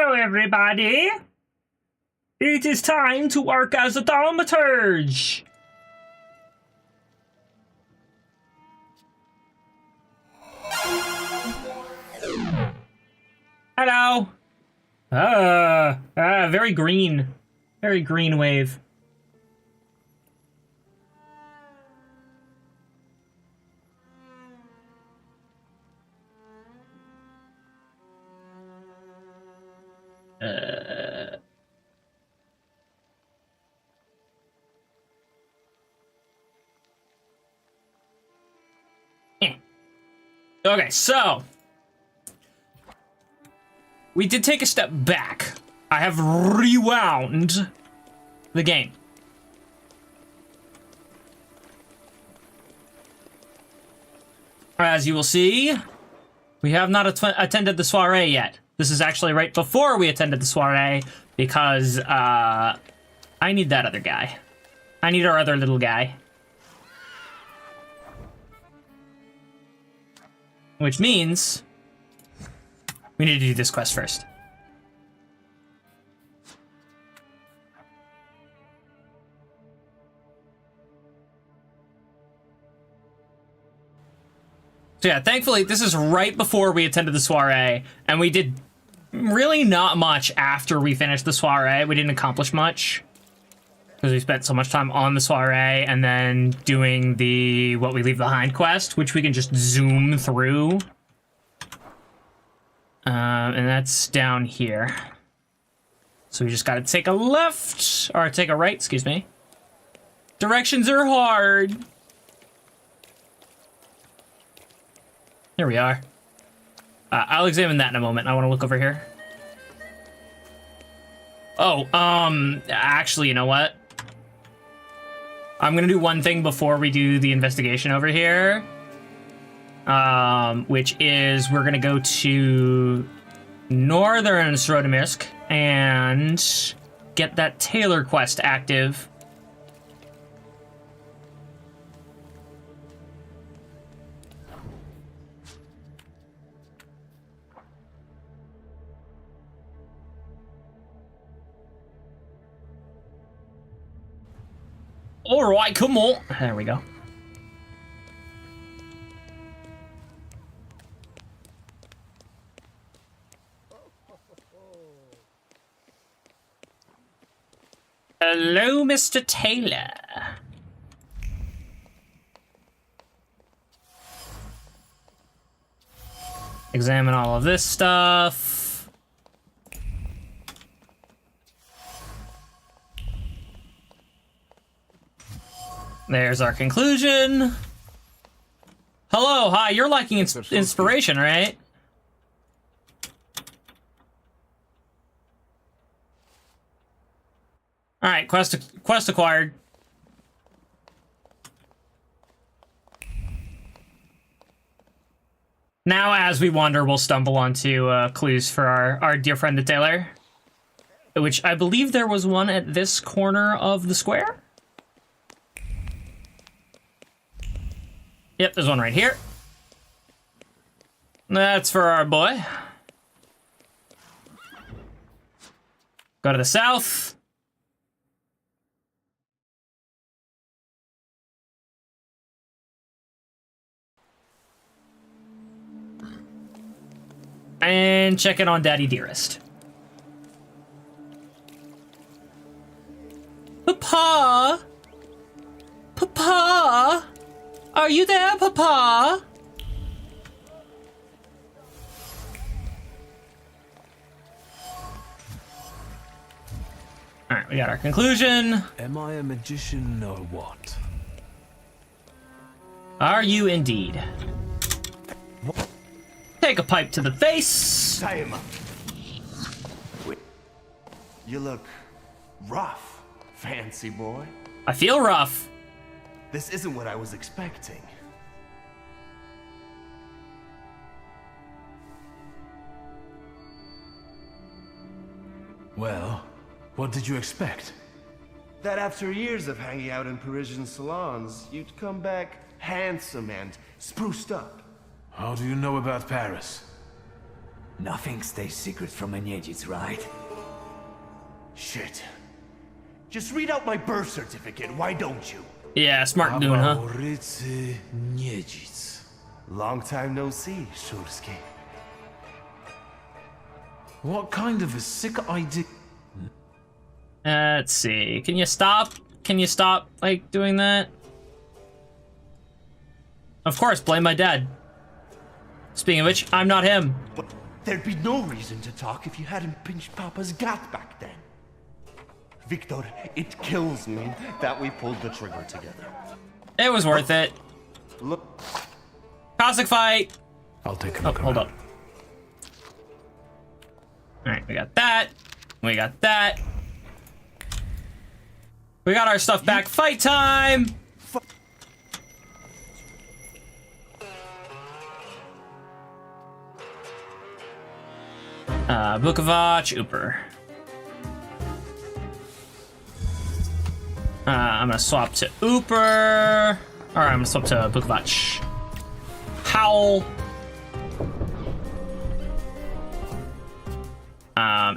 Hello, everybody! It is time to work as a Thaumaturge! Hello! Very green. Very green wave. Okay, so we did take a step back. I have rewound the game. As you will see, we have not attended the soiree yet. This is actually right before we attended the soiree because I need that other guy. I need our other little guy. Which means we need to do this quest first. So yeah, thankfully, this is right before we attended the soiree, and we did really not much after we finished the soiree. We didn't accomplish much, because we spent so much time on the soiree and then doing the What We Leave Behind quest, which we can just zoom through. And that's down here. So we just gotta take a left, or take a right, excuse me. Directions are hard. Here we are. I'll examine that in a moment. I want to look over here. Oh, actually, you know what? I'm gonna do one thing before we do the investigation over here. Which is we're gonna go to Northern Srodemisk and get that Taylor quest active. All right, come on. There we go. Hello, Mr. Taylor. Examine all of this stuff. There's our conclusion. Hello, hi, you're liking inspiration, right? All right, quest acquired. Now, as we wander, we'll stumble onto clues for our dear friend the Taylor, which I believe there was one at this corner of the square. Yep, there's one right here. That's for our boy. Go to the south. And check in on Daddy Dearest. Papa? Papa? Are you there, Papa? Alright, we got our conclusion. Am I a magician or what? Are you indeed? What? Take a pipe to the face. Tie him up. Wait. You look rough, fancy boy. I feel rough. This isn't what I was expecting. Well, what did you expect? That after years of hanging out in Parisian salons, you'd come back handsome and spruced up. How do you know about Paris? Nothing stays secret from a Niedzic, right? Shit. Just read out my birth certificate, why don't you? Yeah, smart goon, huh? Maurycy Niedzic. Long time no see, Shursky. What kind of a sick idea? Let's see. Can you stop? Can you stop, like, doing that? Of course, blame my dad. Speaking of which, I'm not him. But there'd be no reason to talk if you hadn't pinched Papa's gut back then. Victor, it kills me that we pulled the trigger together. It was worth it. Look, Cossack fight! I'll take a Oh, look. hold around. up. Alright, we got that. We got that. We got our stuff back. Fight time! Vukovac, Uper. I'm gonna swap to Uper. Or I'm gonna swap to Vukovac. Howl.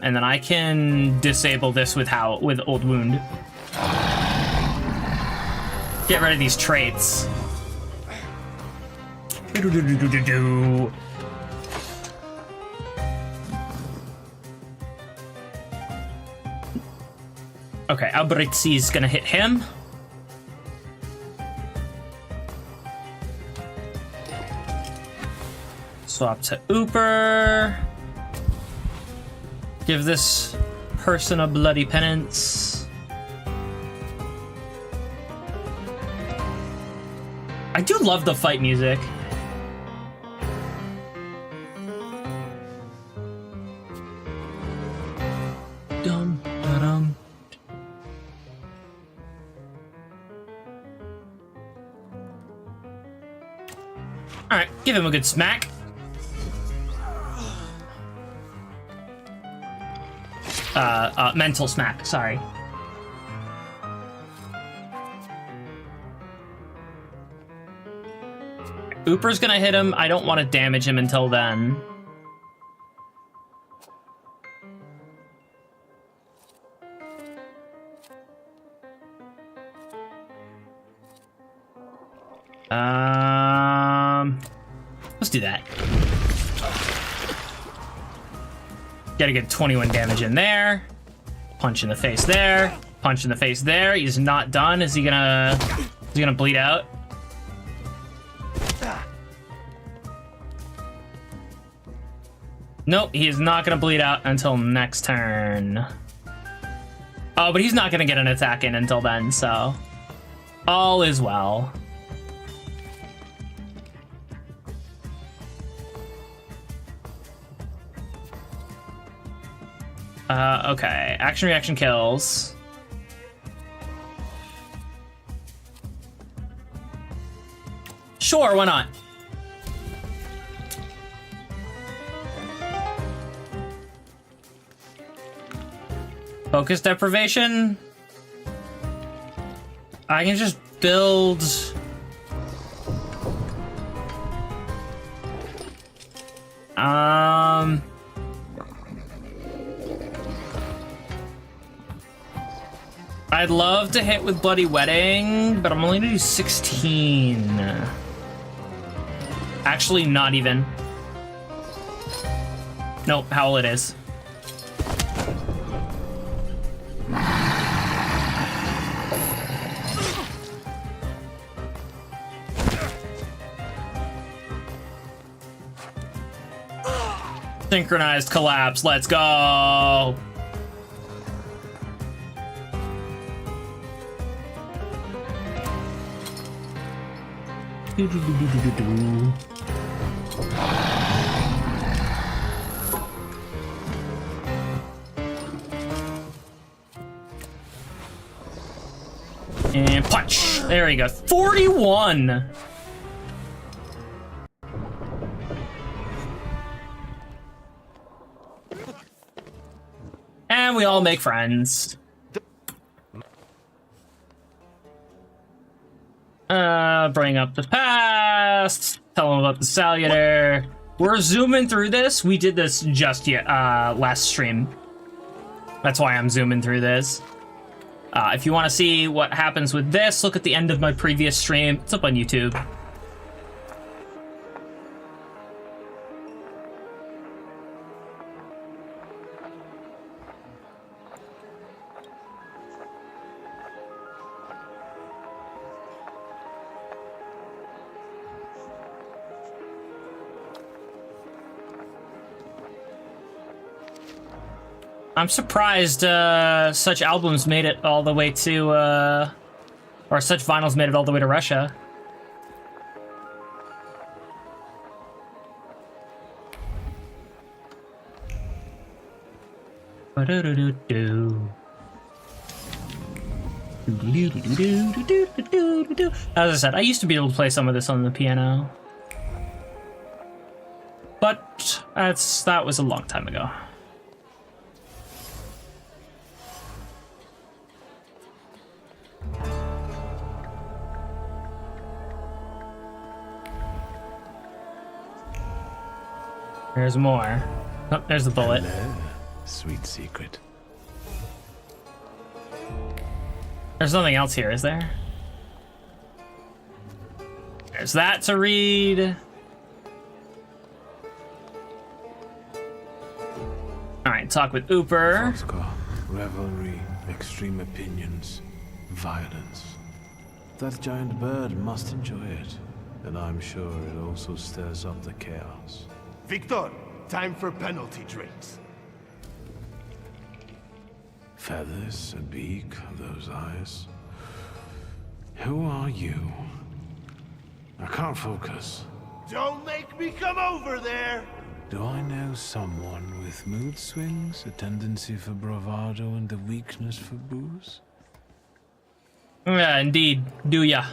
And then I can disable this with Old Wound. Get rid of these traits. Okay, Albrechtsi is gonna hit him. Swap to Uper. Give this person a bloody penance. I do love the fight music. Dum, da-dum. All right, give him a good smack. Mental smack, sorry. Uper's gonna hit him. I don't want to damage him until then. Let's do that. Get a good 21 damage in there. Punch in the face there. Punch in the face there. He's not done. Is he gonna bleed out? Nope, he is not gonna bleed out until next turn. Oh, but he's not gonna get an attack in until then, so all is well. Okay. Action, reaction, kills. Sure, why not? Focus deprivation. I can just build... I'd love to hit with Bloody Wedding, but I'm only gonna do 16. Actually, not even. Nope, Howl it is. Synchronized collapse, let's go! And punch! There we go. 41! And we all make friends. Bring up the past. Tell him about the Salutar. We're zooming through this. We did this just yet last stream. That's why I'm zooming through this. If you want to see what happens with this, look at the end of my previous stream. It's up on YouTube. I'm surprised such albums made it all the way to, or such vinyls made it all the way to Russia. As I said, I used to be able to play some of this on the piano. But that was a long time ago. There's more. Oh, there's the bullet. Hello, sweet secret. There's nothing else here, is there? There's that to read. Alright, talk with Ooper. Vodka, revelry, extreme opinions, violence. That giant bird must enjoy it, and I'm sure it also stirs up the chaos. Victor, time for penalty drinks. Feathers, a beak, those eyes. Who are you? I can't focus. Don't make me come over there! Do I know someone with mood swings, a tendency for bravado, and a weakness for booze? Yeah, indeed. Do ya?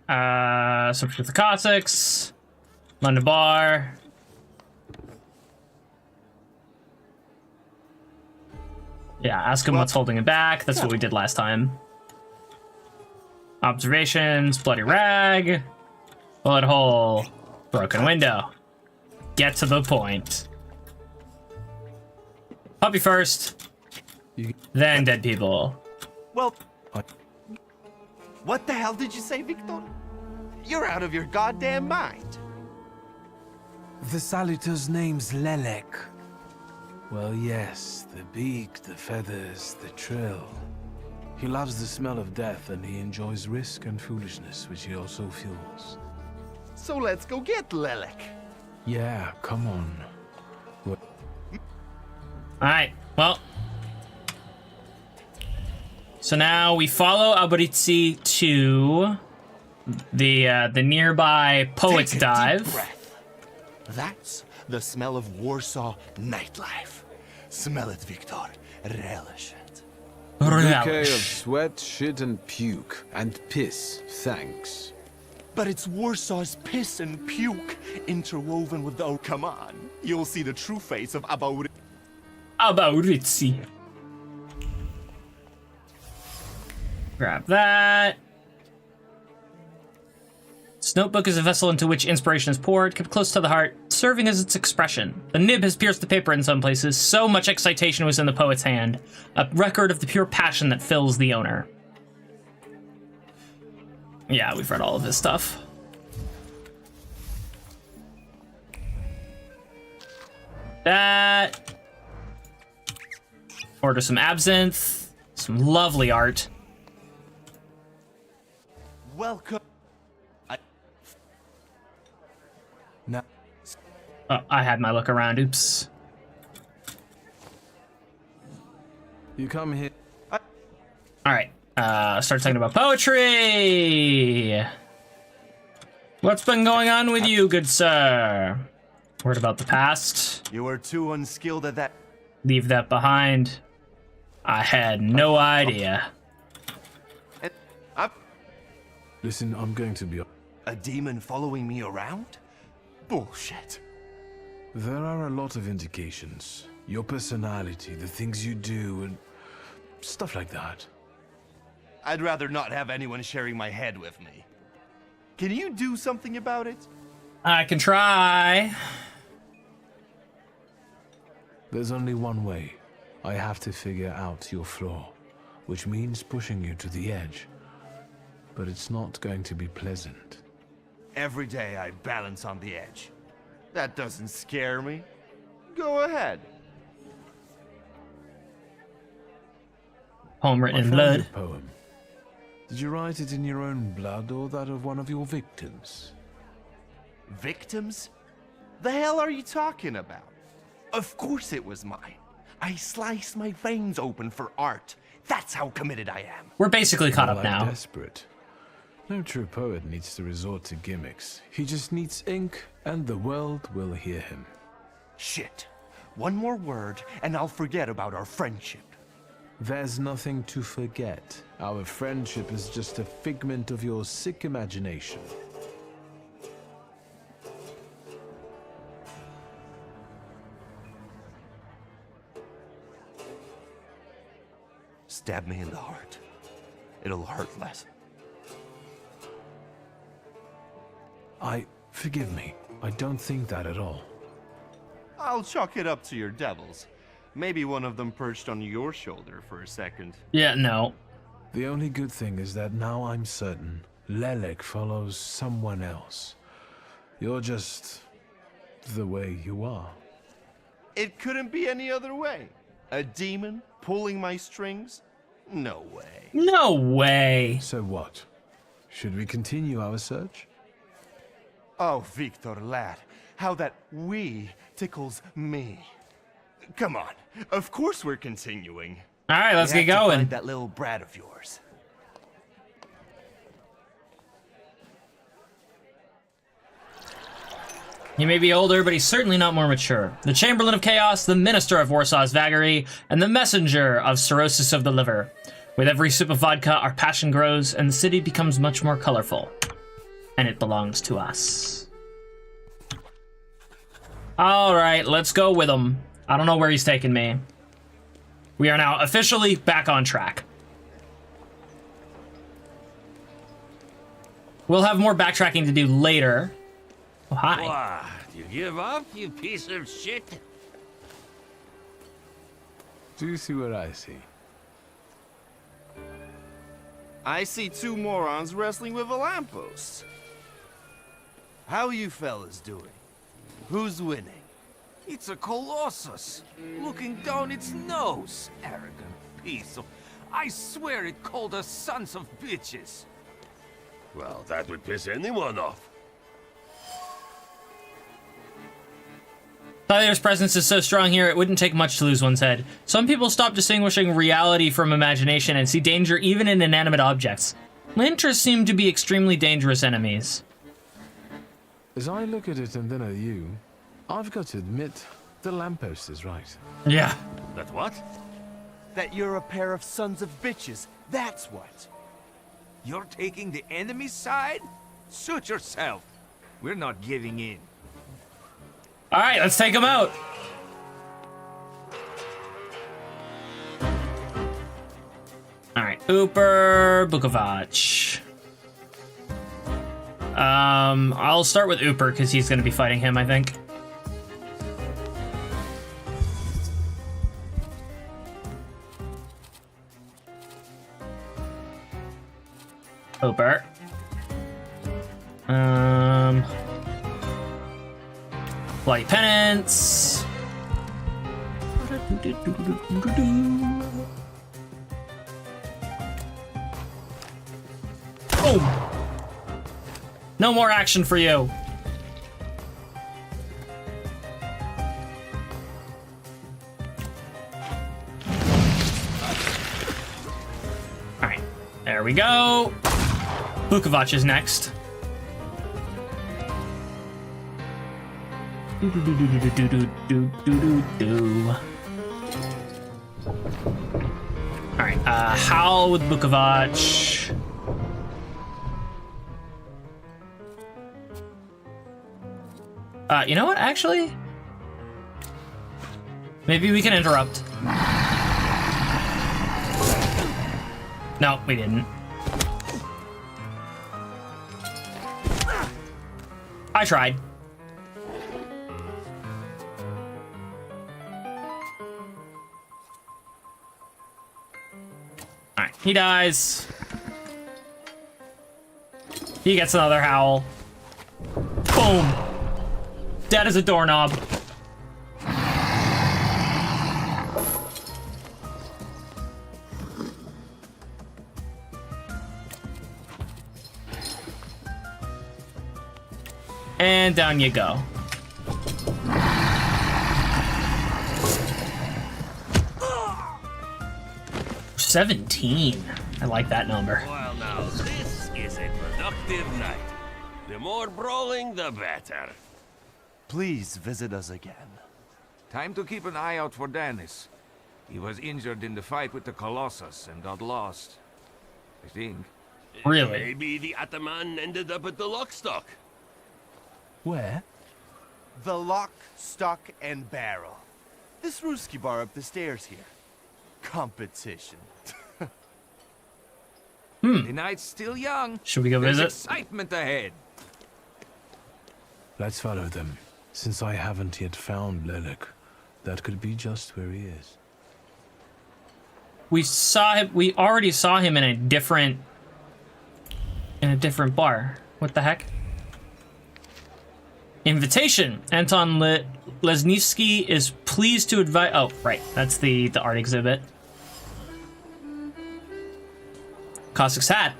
Alright, switch with the Cossacks. London Bar. Yeah, ask him what's holding him back. That's what we did last time. Observations, bloody rag. Bullet hole. Broken window. Get to the point. Puppy first. Then dead people. Well, what the hell did you say, Victor? You're out of your goddamn mind. The Salutor's name's Lelek. Well, yes, the beak, the feathers, the trill. He loves the smell of death, and he enjoys risk and foolishness, which he also fuels. So let's go get Lelek. Yeah, come on. Alright, well. So now we follow Aburitsi to the nearby Poet's Take a Dive. deep breath. That's the smell of Warsaw nightlife. Smell it, Victor. Relish it. Bouquet of sweat, shit, and puke. And piss, thanks. But it's Warsaw's piss and puke interwoven with the... Oh, come on. You'll see the true face of Aburitsi. Grab that. This notebook is a vessel into which inspiration is poured, kept close to the heart, serving as its expression. The nib has pierced the paper in some places. So much excitation was in the poet's hand, a record of the pure passion that fills the owner. Yeah, we've read all of this stuff. That. Order some absinthe, some lovely art. Welcome. No. Oh, I had my look around. Oops. You come here. All right. Start talking about poetry. What's been going on with you, good sir? Word about the past. You were too unskilled at that. Leave that behind. I had no idea. Listen, I'm going to be... A demon following me around? Bullshit. There are a lot of indications. Your personality, the things you do, and stuff like that. I'd rather not have anyone sharing my head with me. Can you do something about it? I can try. There's only one way. I have to figure out your flaw, which means pushing you to the edge. But it's not going to be pleasant. Every day I balance on the edge. That doesn't scare me. Go ahead. Poem written I in found blood. your poem. Did you write it in your own blood or that of one of your victims? Victims? The hell are you talking about? Of course it was mine. I sliced my veins open for art. That's how committed I am. We're basically caught More up like now. Desperate. No true poet needs to resort to gimmicks. He just needs ink, and the world will hear him. Shit. One more word, and I'll forget about our friendship. There's nothing to forget. Our friendship is just a figment of your sick imagination. Stab me in the heart. It'll hurt less. Forgive me. I don't think that at all. I'll chalk it up to your devils. Maybe one of them perched on your shoulder for a second. Yeah, no. The only good thing is that now I'm certain Lelek follows someone else. You're just the way you are. It couldn't be any other way. A demon pulling my strings? No way. No way. So what? Should we continue our search? Oh, Victor, lad, how that we tickles me. Come on, of course we're continuing. All right, let's We get have to going. find that little brat of yours. He may be older, but he's certainly not more mature. The Chamberlain of Chaos, the Minister of Warsaw's Vagary, and the Messenger of Cirrhosis of the Liver. With every sip of vodka, our passion grows, and the city becomes much more colorful. And it belongs to us. All right, let's go with him. I don't know where he's taking me. We are now officially back on track. We'll have more backtracking to do later. Oh, hi. What? You give up, you piece of shit? Do you see what I see? I see two morons wrestling with a lamppost. How you fellas doing? Who's winning? It's a colossus, looking down its nose. Arrogant piece of... I swear it called us sons of bitches. Well, that would piss anyone off. Thaler's presence is so strong here, it wouldn't take much to lose one's head. Some people stop distinguishing reality from imagination and see danger even in inanimate objects. Lintras seem to be extremely dangerous enemies. As I look at it and then at you, I've got to admit, the lamppost is right. Yeah. That what? That you're a pair of sons of bitches, that's what. You're taking the enemy's side? Suit yourself. We're not giving in. All right, let's take him out. All right, Ooper, Bukovac. I'll start with Ooper because he's going to be fighting him, I think. Ooper. Bloody Penance. Boom. No more action for you. All right, there we go. Bukovac is next. Alright, Howl with Bukovac. You know what, actually? Maybe we can interrupt. No, we didn't. I tried. Alright, he dies. He gets another howl. Boom. Dead as a doorknob. And down you go. $17. I like that number. Well, now, this is a productive night. The more brawling, the better. Please visit us again. Time to keep an eye out for Dennis. He was injured in the fight with the Colossus and got lost. I think. Really? Maybe the Ataman ended up at the Lockstock. Where? The Lock, Stock, and Barrel. This Ruski bar up the stairs here. Competition. The night's still young. Should we go There's visit? excitement ahead. Let's follow them. Since I haven't yet found Lelek, that could be just where he is. We saw him. We already saw him in a different bar. What the heck? Invitation. Anton Lesniewski is pleased to invite. Oh, right. That's the art exhibit. Cossack's hat.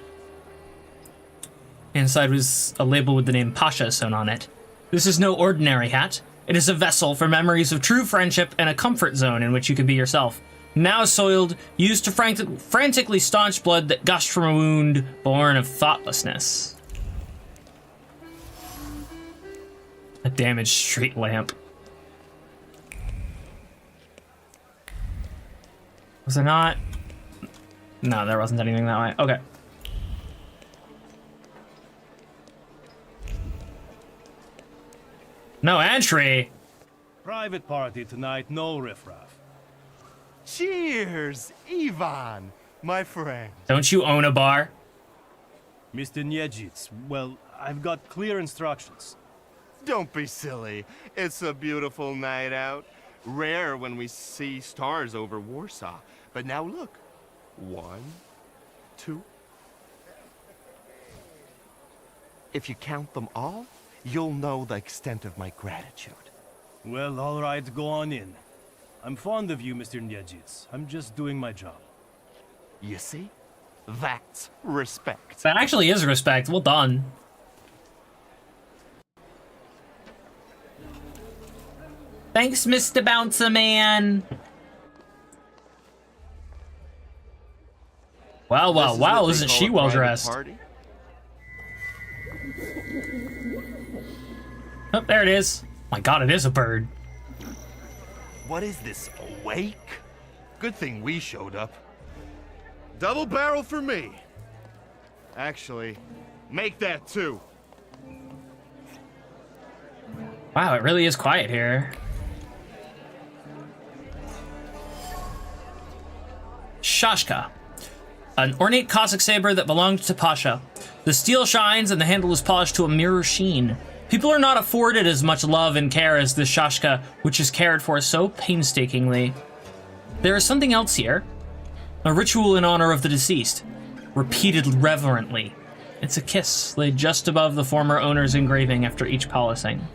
Inside was a label with the name Pasha sewn on it. This is no ordinary hat. It is a vessel for memories of true friendship and a comfort zone in which you can be yourself. Now soiled, used to frantically staunch blood that gushed from a wound born of thoughtlessness. A damaged street lamp. Was there not? No, there wasn't anything that way. Okay. No entry. Private party tonight, no riffraff. Cheers, Ivan, my friend. Don't you own a bar? Mr. Niedzits, well, I've got clear instructions. Don't be silly. It's a beautiful night out. Rare when we see stars over Warsaw. But now look. 1, 2. If you count them all, you'll know the extent of my gratitude. Well, all right, go on in. I'm fond of you, Mr. Niedzits. I'm just doing my job. You see? That's respect. That actually is respect. Well done. Thanks, Mr. Bouncer Man. Wow, wow, This is wow, what they isn't call she a well private dressed? party? Oh, there it is. My god, it is a bird. What is this, a wake? Good thing we showed up. Double barrel for me. Actually, make that 2. Wow, it really is quiet here. Shashka. An ornate Cossack saber that belonged to Pasha. The steel shines and the handle is polished to a mirror sheen. People are not afforded as much love and care as this Shashka, which is cared for so painstakingly. There is something else here. A ritual in honor of the deceased. Repeated reverently. It's a kiss laid just above the former owner's engraving after each polishing.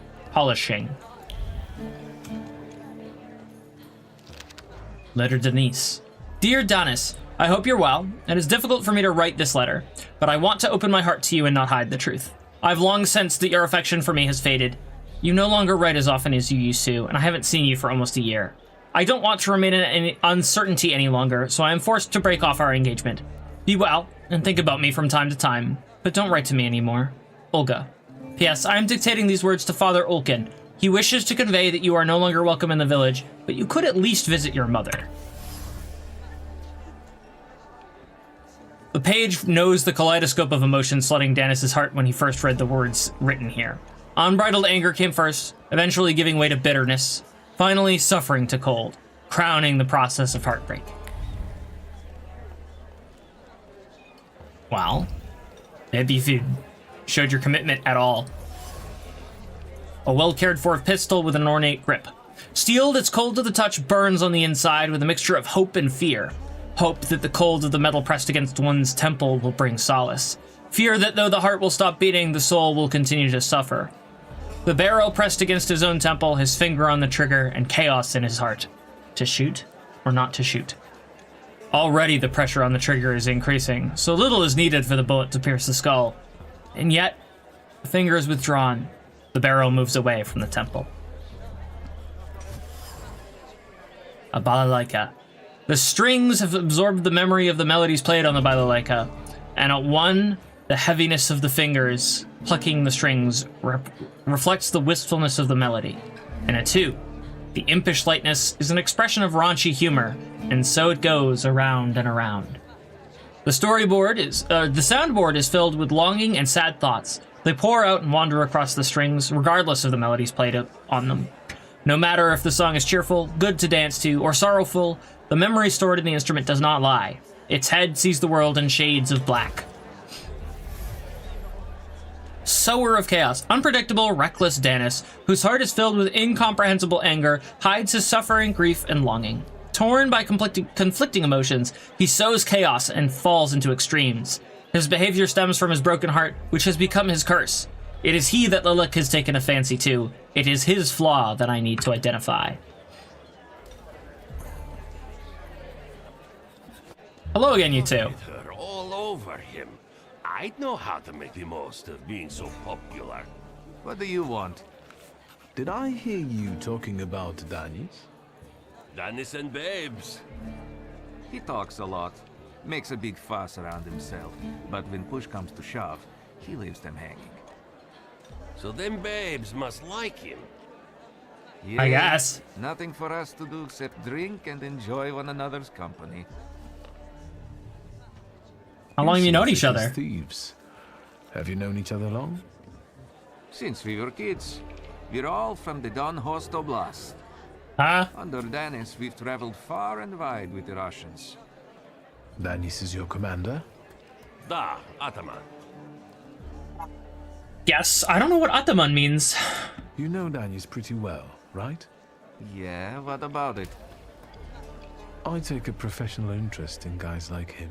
Letter Denise. Dear Dennis, I hope you're well. It is difficult for me to write this letter, but I want to open my heart to you and not hide the truth. I've long sensed that your affection for me has faded. You no longer write as often as you used to, and I haven't seen you for almost a year. I don't want to remain in any uncertainty any longer, so I am forced to break off our engagement. Be well, and think about me from time to time, but don't write to me anymore. Olga. P.S. I am dictating these words to Father Olkin. He wishes to convey that you are no longer welcome in the village, but you could at least visit your mother. The page knows the kaleidoscope of emotions flooding Dennis's heart when he first read the words written here. Unbridled anger came first, eventually giving way to bitterness, finally suffering to cold, crowning the process of heartbreak. Wow. Maybe if you showed your commitment at all. A well-cared-for pistol with an ornate grip. Steel that's cold to the touch burns on the inside with a mixture of hope and fear. Hope that the cold of the metal pressed against one's temple will bring solace. Fear that though the heart will stop beating, the soul will continue to suffer. The barrel pressed against his own temple, his finger on the trigger, and chaos in his heart. To shoot or not to shoot? Already the pressure on the trigger is increasing, so little is needed for the bullet to pierce the skull. And yet, the finger is withdrawn. The barrel moves away from the temple. A balalaika. The strings have absorbed the memory of the melodies played on the balalaika, and at one, the heaviness of the fingers plucking the strings reflects the wistfulness of the melody. And at two, the impish lightness is an expression of raunchy humor, and so it goes around and around. The soundboard is filled with longing and sad thoughts. They pour out and wander across the strings, regardless of the melodies played on them. No matter if the song is cheerful, good to dance to, or sorrowful, the memory stored in the instrument does not lie. Its head sees the world in shades of black. Sower of chaos, unpredictable, reckless Danis, whose heart is filled with incomprehensible anger, hides his suffering, grief, and longing. Torn by conflicting emotions, he sows chaos and falls into extremes. His behavior stems from his broken heart, which has become his curse. It is he that Lilac has taken a fancy to. It is his flaw that I need to identify. Hello again, you two. Her all over him. I'd know how to make the most of being so popular. What do you want? Did I hear you talking about Danis? Dennis and babes. He talks a lot, makes a big fuss around himself, but when push comes to shove, he leaves them hanging. So them babes must like him. Yeah, I guess. Nothing for us to do except drink and enjoy one another's company. How long have you known Seems each like other? us Thieves. Have you known each other long? Since we were kids, we're all from the Don Host Oblast. Huh? Under Danis, we've traveled far and wide with the Russians. Danis is your commander? Da, Ataman. Yes, I don't know what Ataman means. You know Danis pretty well, right? Yeah, what about it? I take a professional interest in guys like him.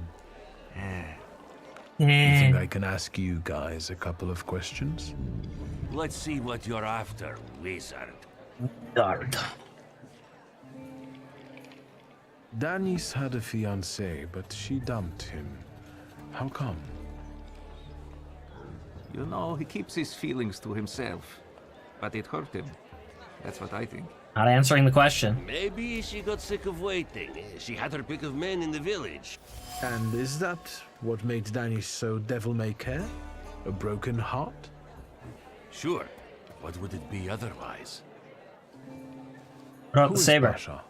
Eh. You think I can ask you guys a couple of questions? Let's see what you're after, wizard. Guard. Danis had a fiancée, but she dumped him. How come? You know, he keeps his feelings to himself. But it hurt him. That's what I think. Not answering the question. Maybe she got sick of waiting. She had her pick of men in the village. And is that what made Danis so devil-may-care? A broken heart? Sure. What would it be otherwise? What about Who the is saber? Pasha?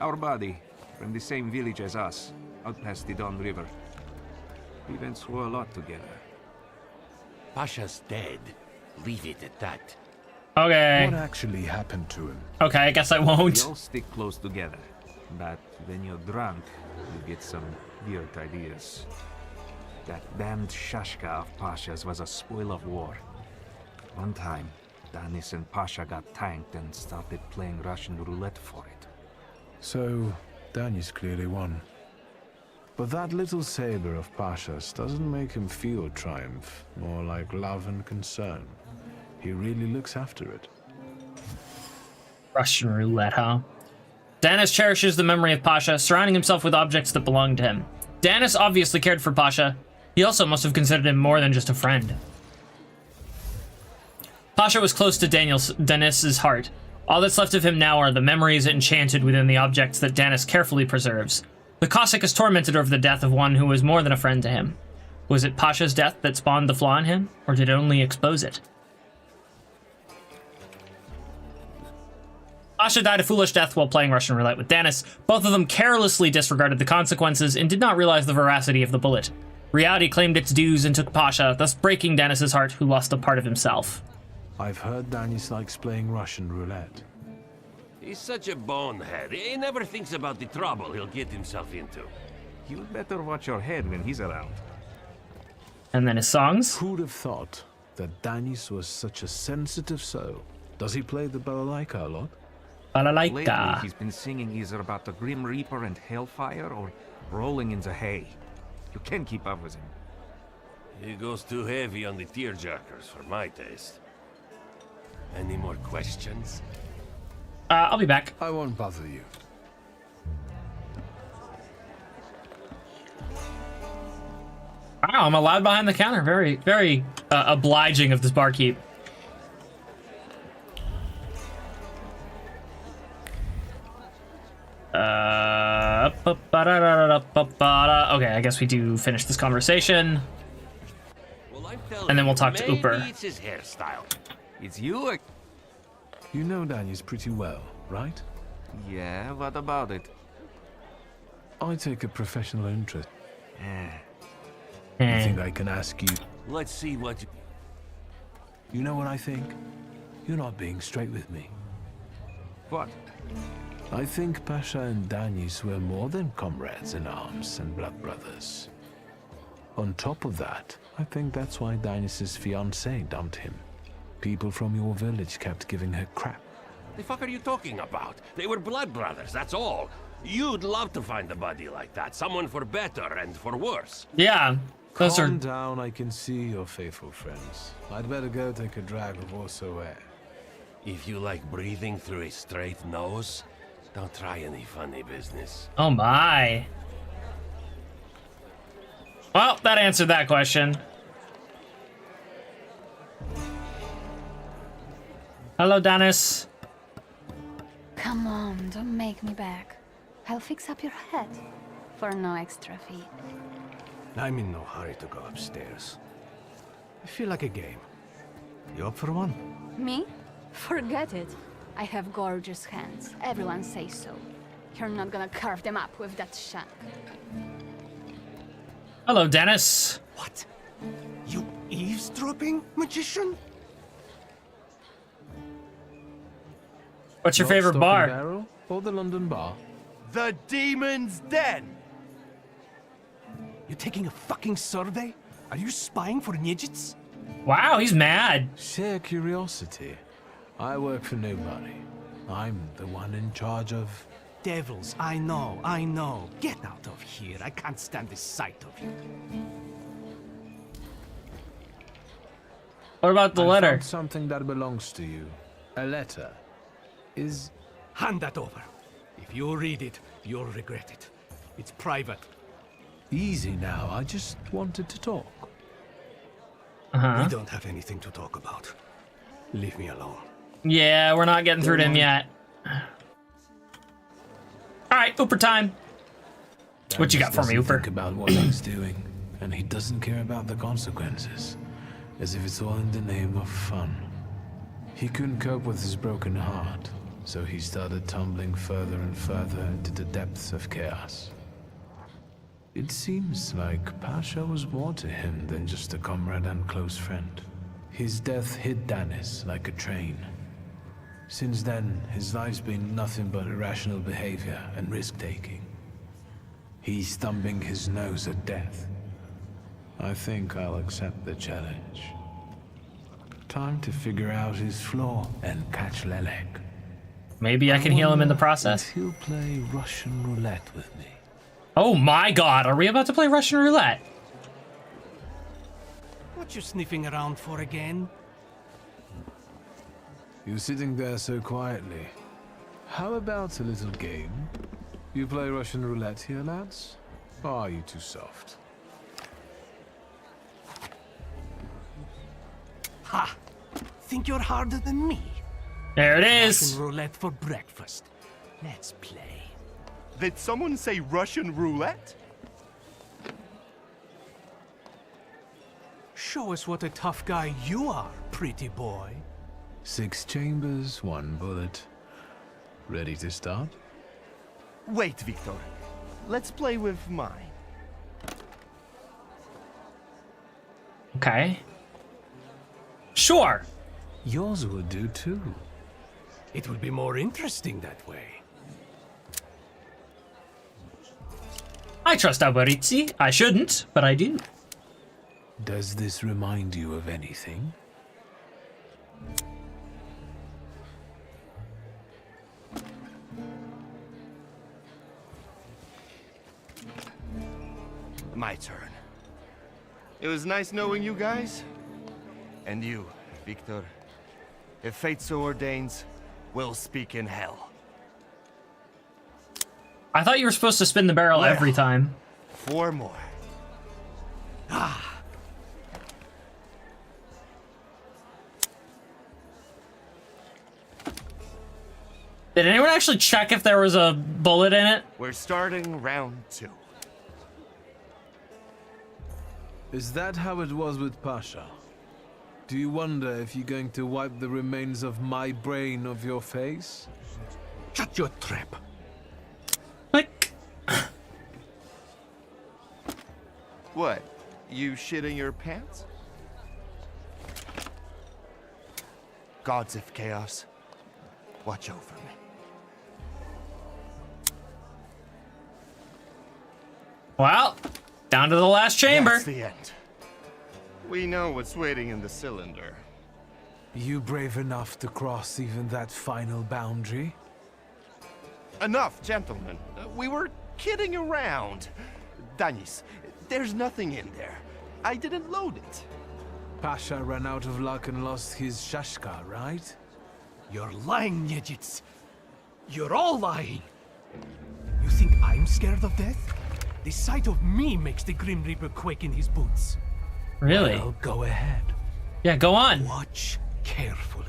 Our buddy, from the same village as us, out past the Don River. We went through a lot together. Pasha's dead. Leave it at that. Okay. What actually happened to him? Okay, I guess I We won't. all stick close together. But when you're drunk, you get some weird ideas. That damned Shashka of Pasha's was a spoil of war. One time, Danis and Pasha got tanked and started playing Russian roulette for it. So, Danis clearly won. But that little saber of Pasha's doesn't make him feel triumph, more like love and concern. He really looks after it. Russian roulette, huh? Danis cherishes the memory of Pasha, surrounding himself with objects that belong to him. Danis obviously cared for Pasha. He also must have considered him more than just a friend. Pasha was close to Danis's heart. All that's left of him now are the memories enchanted within the objects that Danis carefully preserves. The Cossack is tormented over the death of one who was more than a friend to him. Was it Pasha's death that spawned the flaw in him, or did it only expose it? Pasha died a foolish death while playing Russian roulette with Danis. Both of them carelessly disregarded the consequences and did not realize the veracity of the bullet. Reality claimed its dues and took Pasha, thus breaking Danis's heart, who lost a part of himself. I've heard Danis likes playing Russian roulette. He's such a bonehead. He never thinks about the trouble he'll get himself into. You'd better watch your head when he's around. And then his songs. Who'd have thought that Danis was such a sensitive soul? Does he play the balalaika a lot? Lately, Balalaika. he's been singing either about the Grim Reaper and Hellfire or rolling in the hay. You can't keep up with him. He goes too heavy on the tearjerkers for my taste. Any more questions? I'll be back. I won't bother you. Wow, I'm allowed behind the counter. Very, very obliging of this barkeep. Okay, I guess we do finish this conversation. Well, I'm telling And then we'll you, talk to maybe Uper. It's his hairstyle. It's you? You know Danis pretty well, right? Yeah, what about it? I take a professional interest. Eh, I think I can ask you. Let's see what you... You know what I think? You're not being straight with me. what? I think Pasha and Danis were more than comrades in arms and blood brothers. On top of that, I think that's why Danis' fiancée dumped him. People from your village kept giving her crap. The fuck are you talking about? They were blood brothers, that's all. You'd love to find a buddy like that. Someone for better and for worse. Yeah, those Calm are... down, I can see your faithful friends. I'd better go take a drag of also air. If you like breathing through a straight nose, don't try any funny business. Oh my. Well, that answered that question. Hello, Dennis. Come on, don't make me beg. I'll fix up your head for no extra fee. I'm in no hurry to go upstairs. I feel like a game. You up for one? Me? Forget it. I have gorgeous hands. Everyone says so. You're not gonna carve them up with that shank. Hello, Dennis. What? You eavesdropping, magician? What's your Lock, favorite stock, bar? and barrel, or the London bar? The Demon's Den! You taking a fucking survey? Are you spying for Nijits? Wow, he's mad. Sheer curiosity. I work for nobody. I'm the one in charge of... Devils, I know. Get out of here. I can't stand the sight of you. What about the I letter? found something that belongs to you. A letter. Is... Hand that over. If you read it, you'll regret it. It's private. Easy now, I just wanted to talk. We don't have anything to talk about. Leave me alone. Yeah, we're not getting through to him yet. Alright, Ooper time. What you got for me, Doesn't Ooper? think about what he's doing, and he doesn't care about the consequences. As if it's all in the name of fun. He couldn't cope with his broken heart, so he started tumbling further and further into the depths of chaos. It seems like Pasha was more to him than just a comrade and close friend. His death hit Danis like a train. Since then, his life's been nothing but irrational behavior and risk-taking. He's thumbing his nose at death. I think I'll accept the challenge. Time to figure out his flaw and catch Lelek. Maybe I can heal him in the process. If he'll play Russian roulette with me. Oh my god, are we about to play Russian roulette? What you sniffing around for again? You're sitting there so quietly. How about a little game? You play Russian roulette here, lads? Or are you too soft? Ha! Think you're harder than me? There it is. Russian roulette for breakfast. Let's play. Did someone say Russian roulette? Show us what a tough guy you are, pretty boy. 6 chambers, 1 bullet. Ready to start? Wait, Victor. Let's play with mine. Okay. Sure. Yours would do too. It will be more interesting that way. I trust Alberizzi. I shouldn't, but I do. Does this remind you of anything? My turn. It was nice knowing you guys. And you, Victor. If fate so ordains, we'll speak in hell. I thought you were supposed to spin the barrel Well. every time. 4 more. Did anyone actually check if there was a bullet in it? We're starting round 2. Is that how it was with Pasha? Do you wonder if you're going to wipe the remains of my brain off your face? Shut your trap. Like, What? You shitting your pants? Gods of Chaos, watch over me. well, down to the last chamber. That's the end. We know what's waiting in the cylinder. You brave enough to cross even that final boundary? Enough, gentlemen. We were kidding around. Danis, there's nothing in there. I didn't load it. Pasha ran out of luck and lost his Shashka, right? You're lying, Yejits. You're all lying. You think I'm scared of death? The sight of me makes the Grim Reaper quake in his boots. Really? Well, go ahead. Yeah, go on. Watch carefully.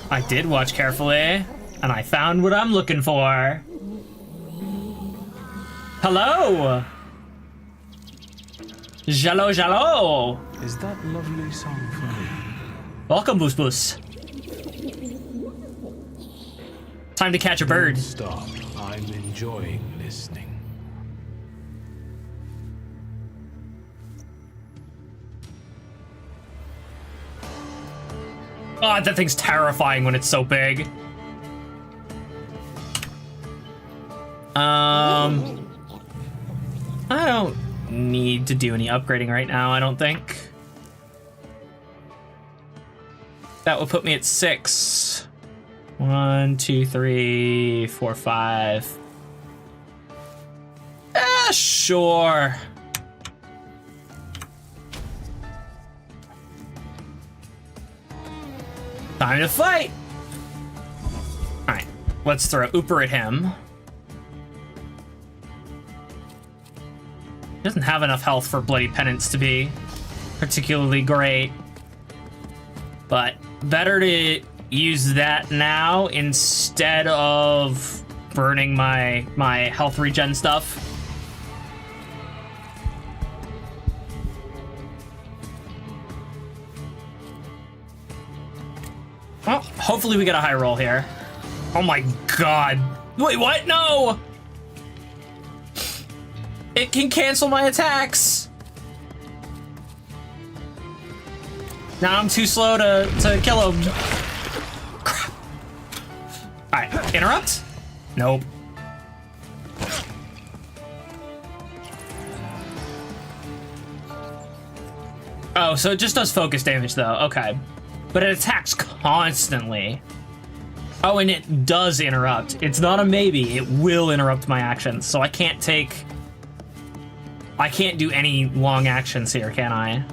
I did watch carefully, and I found what I'm looking for. Hello! Jalo Jalo! Is that lovely song for me? Welcome, Boos Boos. Time to catch a bird. Don't stop. I'm enjoying listening. God, that thing's terrifying when it's so big. I don't need to do any upgrading right now, I don't think. That would put me at 6. 1, 2, 3, 4, 5. Sure. Time to fight! Alright, let's throw Ooper at him. He doesn't have enough health for Bloody Penance to be particularly great. But better to use that now instead of burning my health regen stuff. Well, hopefully we get a high roll here. Oh my god. Wait, what? No! It can cancel my attacks! Now I'm too slow to kill him. Crap. Alright, interrupt? Nope. Oh, so it just does focus damage though, okay. But it attacks constantly. Oh, and it does interrupt. It's not a maybe, it will interrupt my actions. So I can't do any long actions here, can I?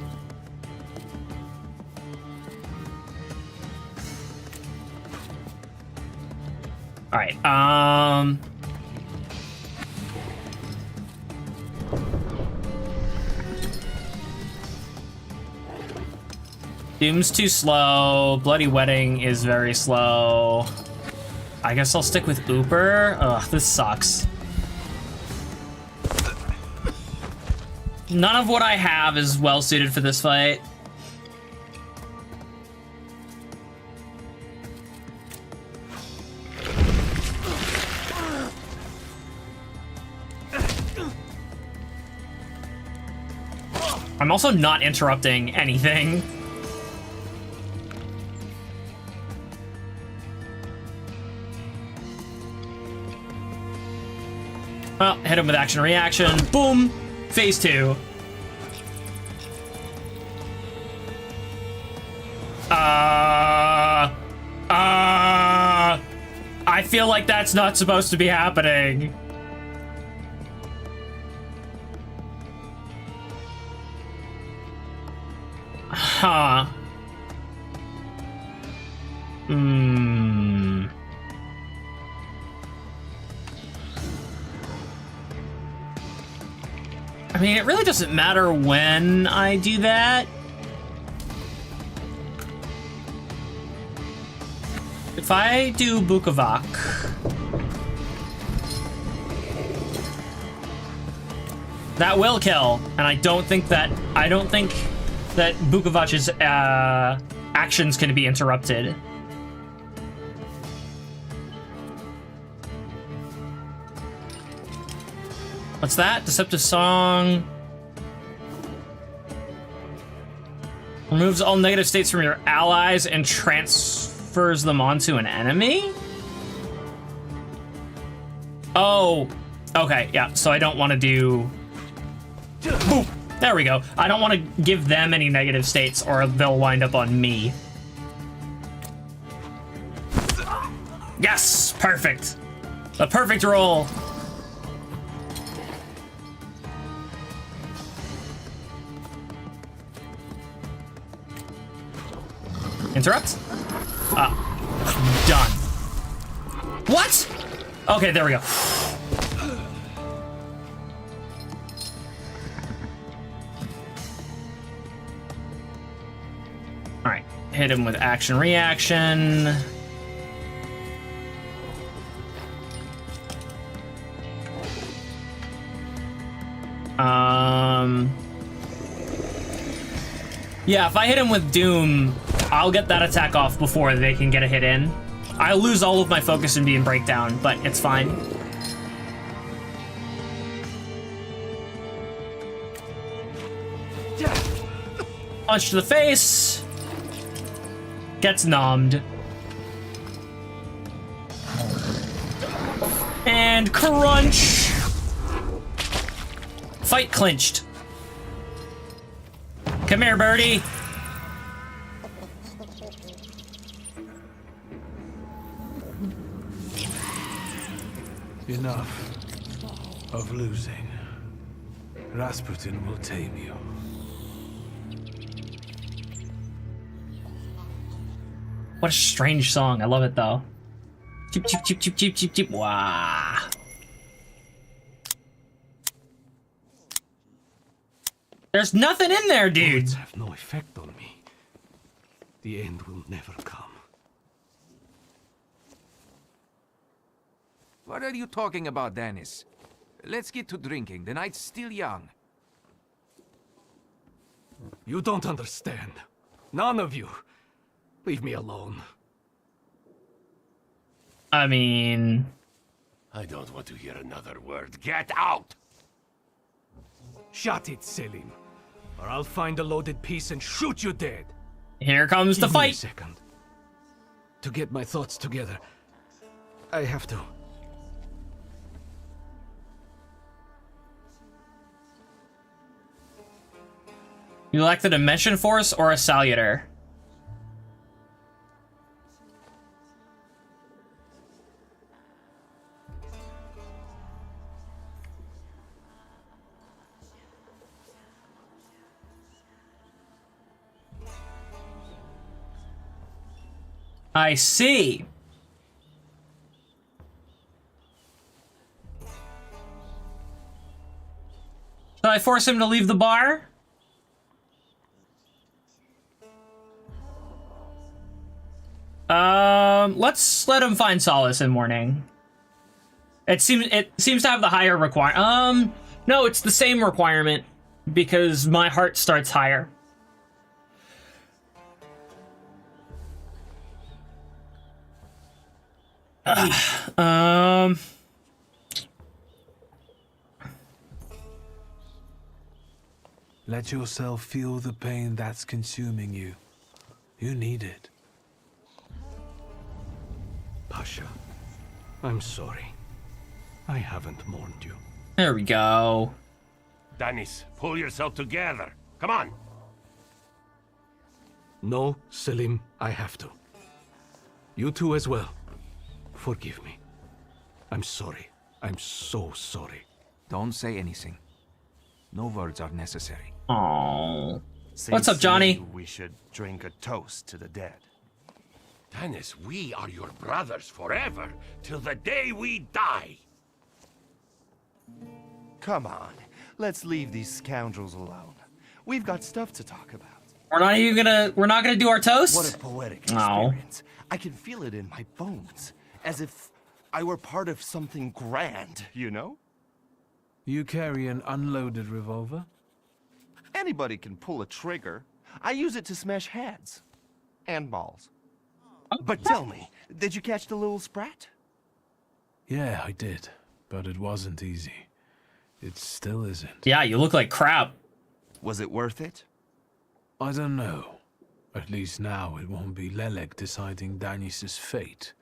All right, Doom's too slow. Bloody Wedding is very slow. I guess I'll stick with Ooper. Ugh, this sucks. None of what I have is well suited for this fight. I'm also not interrupting anything. Well, hit him with action reaction. Boom. Phase 2. I feel like that's not supposed to be happening. Huh. Hmm. I mean, it really doesn't matter when I do that. If I do Bukovac, that will kill, and I don't think that Bukovac's actions can be interrupted. What's that? Deceptive Song. Removes all negative states from your allies and transfers them onto an enemy? Oh, okay, yeah, so I don't want to do... Boop. There we go. I don't want to give them any negative states or they'll wind up on me. Yes, perfect. The perfect roll. Interrupt? Done. What? Okay, there we go. All right, hit him with action reaction. Yeah, if I hit him with Doom, I'll get that attack off before they can get a hit in. I'll lose all of my focus and be in breakdown, but it's fine. Punch to the face. Gets nommed. And crunch. Fight clinched. Come here, birdie. Enough of losing. Rasputin will tame you. What a strange song. I love it though. Cheep, cheep, cheep, cheep, cheep, cheep, cheep. Wow. There's nothing in there, dude. Bullets have no effect on me. The end will never come. What are you talking about, Dennis? Let's get to drinking. The night's still young. You don't understand. None of you. Leave me alone. I mean... I don't want to hear another word. Get out! Shut it, Selim. Or I'll find a loaded piece and shoot you dead. Here comes the Give me a fight. second. To get my thoughts together, I have to. You like the Dimension Force or a Salutor? I see. Should I force him to leave the bar? Let's let him find solace in morning. It seems to have the higher no, it's the same requirement because my heart starts higher. Let yourself feel the pain that's consuming you. You need it. Pasha, I'm sorry. I haven't mourned you. There we go. Danis, pull yourself together. Come on. No, Selim, I have to. You two as well. Forgive me. I'm sorry. I'm so sorry. Don't say anything. No words are necessary. Oh. Seems What's up, to Johnny? me we should drink a toast to the dead. Danis, we are your brothers forever, till the day we die. Come on, let's leave these scoundrels alone. We've got stuff to talk about. We're not gonna do our toast? What a poetic No. experience. I can feel it in my bones, as if I were part of something grand, you know? You carry an unloaded revolver? Anybody can pull a trigger. I use it to smash heads. And balls. But tell me, did you catch the little sprat? Yeah, I did. But it wasn't easy. It still isn't. Yeah, you look like crap. Was it worth it? I don't know. At least now it won't be Lelek deciding Danis's fate.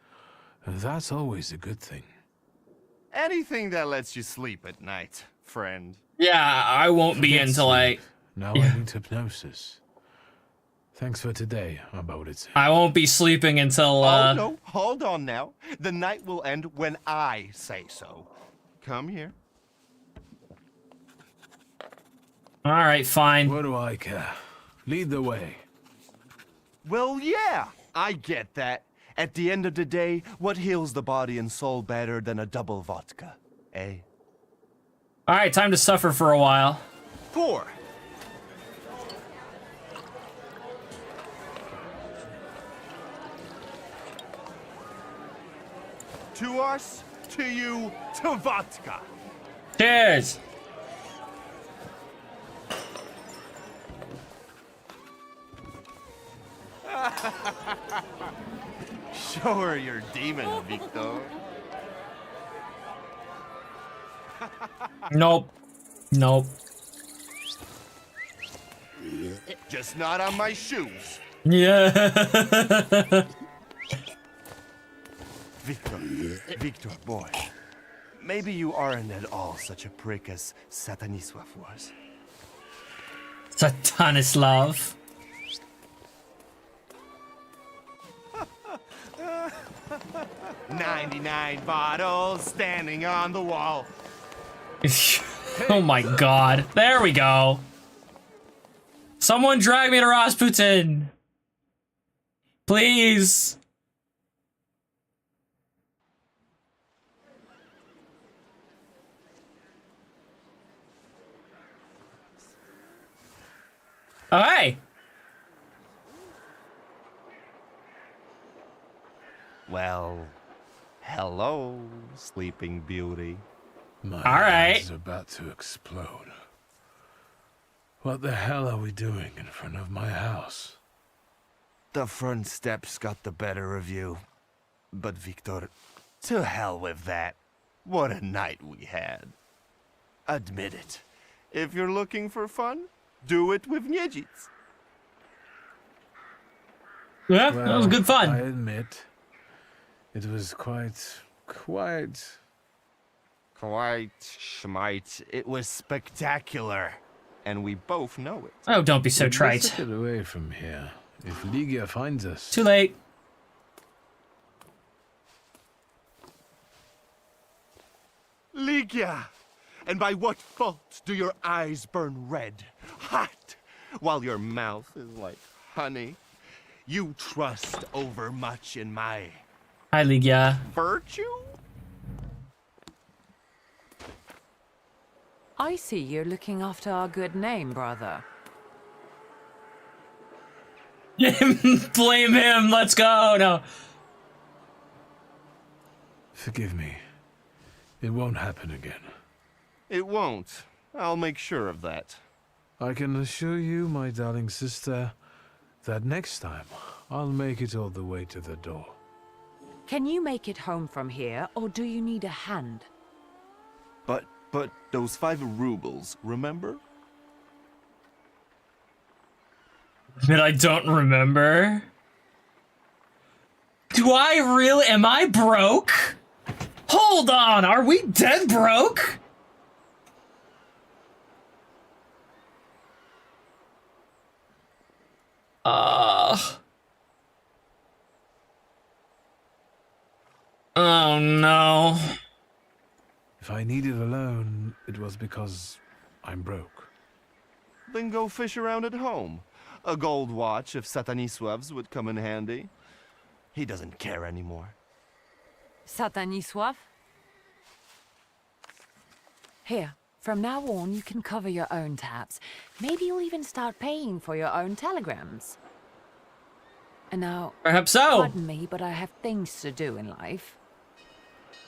And that's always a good thing. Anything that lets you sleep at night, friend. Yeah, I won't be Forget until sleep. Now I need hypnosis. Thanks for today, Aboditse. I won't be sleeping until Oh, no, hold on now. The night will end when I say so. Come here. Alright, fine. What do I care? Lead the way. Well, yeah, I get that. At the end of the day, what heals the body and soul better than a double vodka, eh? Alright, time to suffer for a while. 4. To us, to you, to vodka. Cheers! Show her your demon, Victor. Nope. Nope. Just not on my shoes. Yeah. Victor, boy. Maybe you aren't at all such a prick as Sataniswa was. Satanislav. "99 bottles standing on the wall." Oh my god. There we go. Someone drag me to Rasputin. Please. Oh, hey. Well, hello, Sleeping Beauty. My All right. head's about to explode. What the hell are we doing in front of my house? The front steps got the better of you. But Victor, to hell with that. What a night we had. Admit it. If you're looking for fun, do it with Niedzic. Yeah, that was good fun. I admit, it was quite... Quite schmite. It was spectacular. And we both know it. Oh, don't be so Let's trite. get away from here. If Ligia finds us... Too late. Ligia! And by what fault do your eyes burn red, hot, while your mouth is like honey? You trust overmuch in my Hi, Ligia. virtue? I see you're looking after our good name, brother. Blame him. Let's go. No. Forgive me. It won't happen again. It won't. I'll make sure of that. I can assure you, my darling sister, that next time I'll make it all the way to the door. Can you make it home from here, or do you need a hand? But those 5 rubles, remember? That I don't remember. Do I really? Am I broke? Hold on. Are we dead broke? Oh no. If I needed a loan, it was because I'm broke. Then go fish around at home. A gold watch of Satanisław's would come in handy. He doesn't care anymore. Satanisław? Here, from now on, you can cover your own tabs. Maybe you'll even start paying for your own telegrams. And now, Perhaps so. pardon me, but I have things to do in life.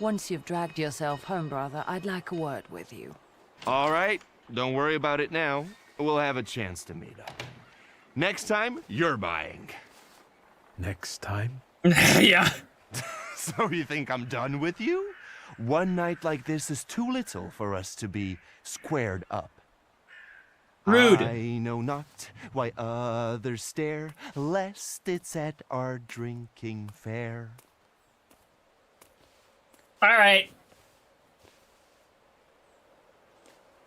Once you've dragged yourself home, brother, I'd like a word with you. All right, don't worry about it now. We'll have a chance to meet up. Next time, you're buying. Next time? Yeah. So you think I'm done with you? One night like this is too little for us to be squared up. Rude. I know not why others stare, lest it's at our drinking fair. All right.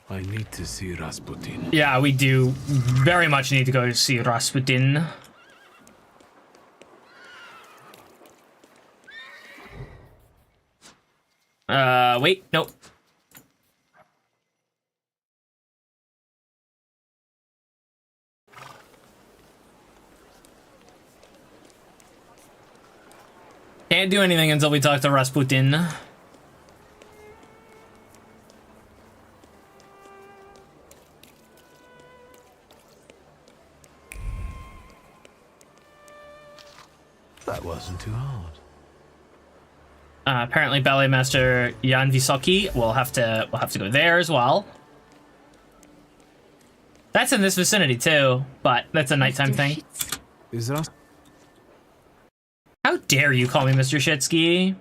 I need to see Rasputin. Yeah, we do very much need to go see Rasputin. Wait, nope. Can't do anything until we talk to Rasputin. That wasn't too hard. Apparently, Ballet Master Jan Wysoki will have to go there as well. That's in this vicinity too, but that's a nighttime thing. Is Ras... How dare you call me Mr. Shitsky?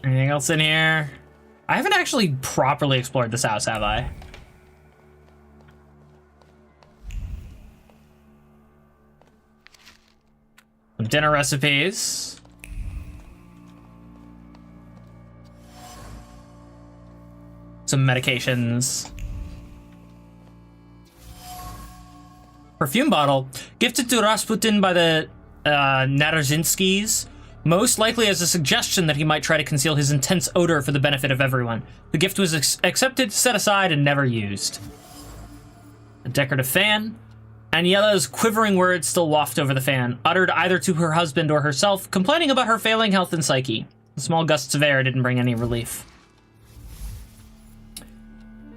Anything else in here? I haven't actually properly explored this house, have I? Some dinner recipes. Some medications. Perfume bottle. Gifted to Rasputin by the Narzynskis. Most likely as a suggestion that he might try to conceal his intense odor for the benefit of everyone. The gift was accepted, set aside, and never used. A decorative fan. Aniela's quivering words still waft over the fan, uttered either to her husband or herself, complaining about her failing health and psyche. The small gusts of air didn't bring any relief.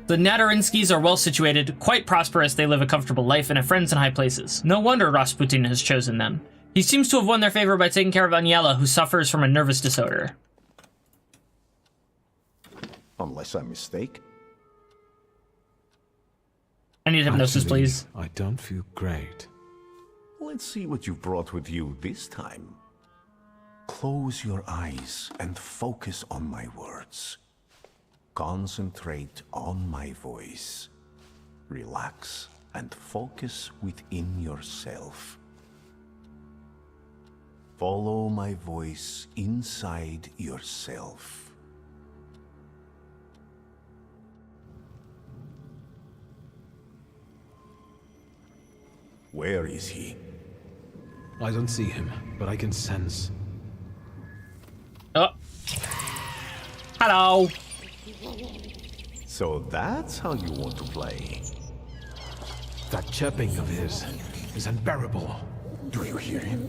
The Nadarinskis are well situated, quite prosperous. They live a comfortable life and have friends in high places. No wonder Rasputin has chosen them. He seems to have won their favor by taking care of Aniela, who suffers from a nervous disorder. Unless I'm mistaken. I need hypnosis, please. I don't feel great. Let's see what you've brought with you this time. Close your eyes and focus on my words. Concentrate on my voice. Relax and focus within yourself. Follow my voice inside yourself. Where is he? I don't see him, but I can sense. Oh. Hello. So that's how you want to play. That chirping of his is unbearable. Do you hear him?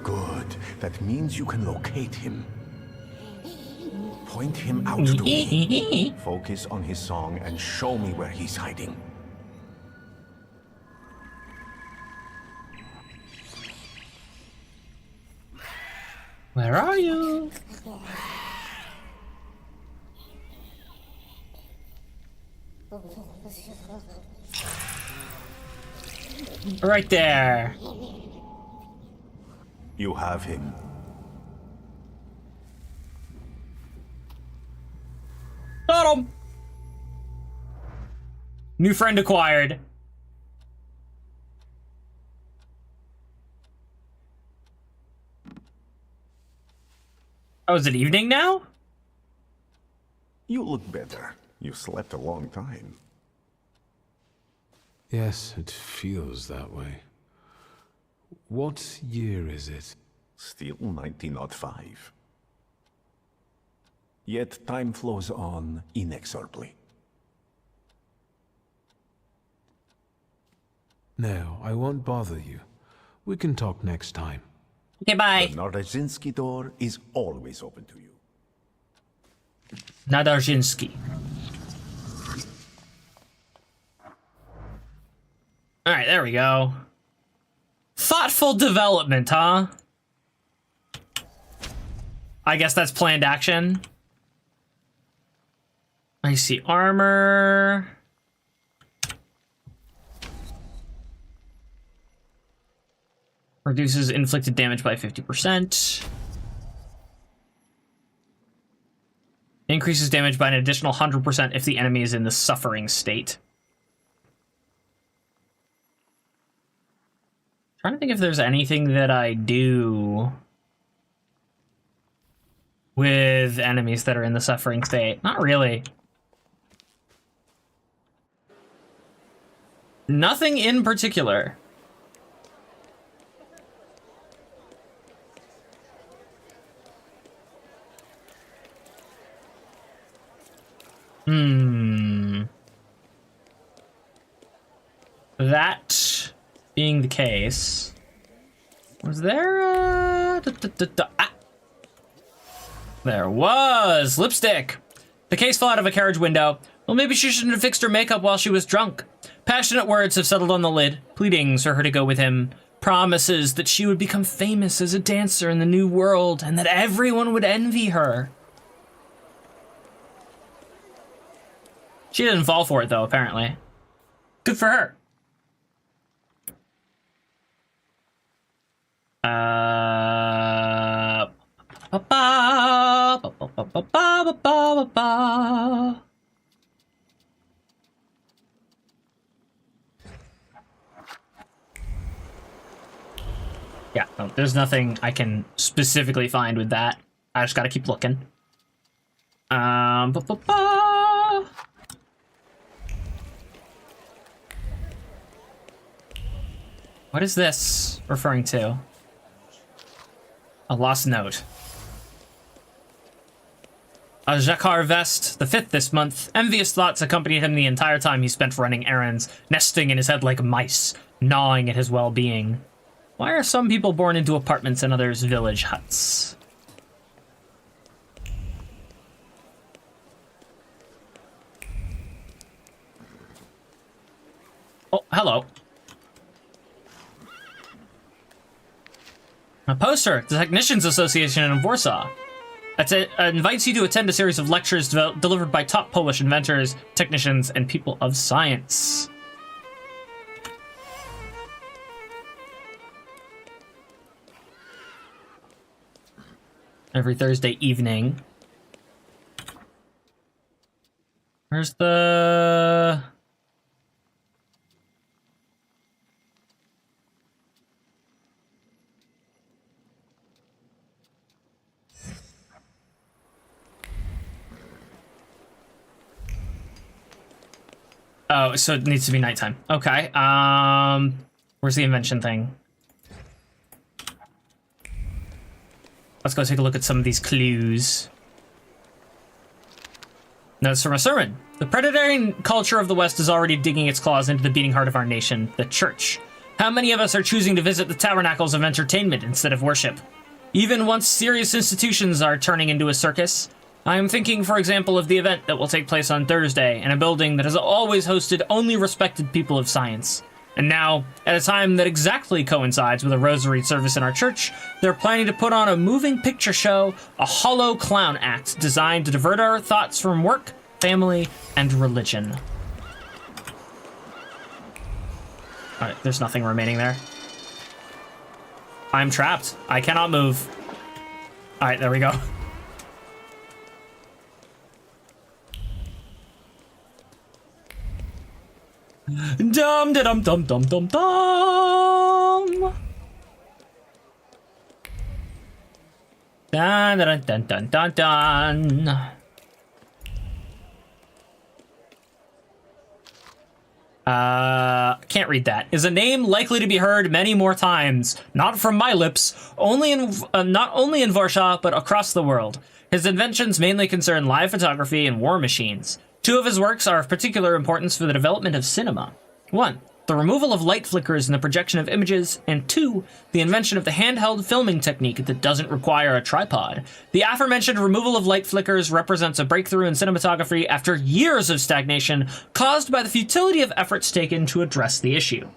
Good. That means you can locate him. Point him out to me. Focus on his song and show me where he's hiding. Where are you? Right there. You have him. Got him. New friend acquired. Oh, is it evening now? You look better. You slept a long time. Yes, it feels that way. What year is it? Still 1905. Yet time flows on inexorably. No, I won't bother you. We can talk next time. Okay, bye. The Narazinski door is always open to you. Nadarzinski. Alright, there we go. Thoughtful development, huh? I guess that's planned action. I see armor. Reduces inflicted damage by 50%. Increases damage by an additional 100% if the enemy is in the suffering state. Trying to think if there's anything that I do with enemies that are in the suffering state. Not really. Nothing in particular. That being the case, was there There was lipstick. The case fell out of a carriage window. Well, maybe she shouldn't have fixed her makeup while she was drunk. Passionate words have settled on the lid, pleadings for her to go with him, promises that she would become famous as a dancer in the new world and that everyone would envy her. She didn't fall for it, though, apparently. Good for her. Yeah, no, there's nothing I can specifically find with that. I just gotta keep looking. What is this referring to? A lost note. A Jacquard vest, the 5th this month. Envious thoughts accompanied him the entire time he spent running errands, nesting in his head like mice, gnawing at his well-being. Why are some people born into apartments and others village huts? Oh, hello. A poster, the Technicians Association in Warsaw. It invites you to attend a series of lectures delivered by top Polish inventors, technicians, and people of science. Every Thursday evening. Where's the... Oh, so it needs to be nighttime. Okay. Where's the invention thing? Let's go take a look at some of these clues. Notes from a sermon. The predatory culture of the West is already digging its claws into the beating heart of our nation, the church. How many of us are choosing to visit the tabernacles of entertainment instead of worship? Even once serious institutions are turning into a circus. I am thinking, for example, of the event that will take place on Thursday in a building that has always hosted only respected people of science. And now, at a time that exactly coincides with a rosary service in our church, they're planning to put on a moving picture show, a hollow clown act designed to divert our thoughts from work, family, and religion. All right, there's nothing remaining there. I'm trapped. I cannot move. All right, there we go. Dum da dum dum dum dum dum. Dun dun dun dun dun dun. Can't read that. Is a name likely to be heard many more times, not from my lips, not only in Varsha, but across the world. His inventions mainly concern live photography and war machines. 2 of his works are of particular importance for the development of cinema. 1. The removal of light flickers in the projection of images, and 2. The invention of the handheld filming technique that doesn't require a tripod. The aforementioned removal of light flickers represents a breakthrough in cinematography after years of stagnation caused by the futility of efforts taken to address the issue.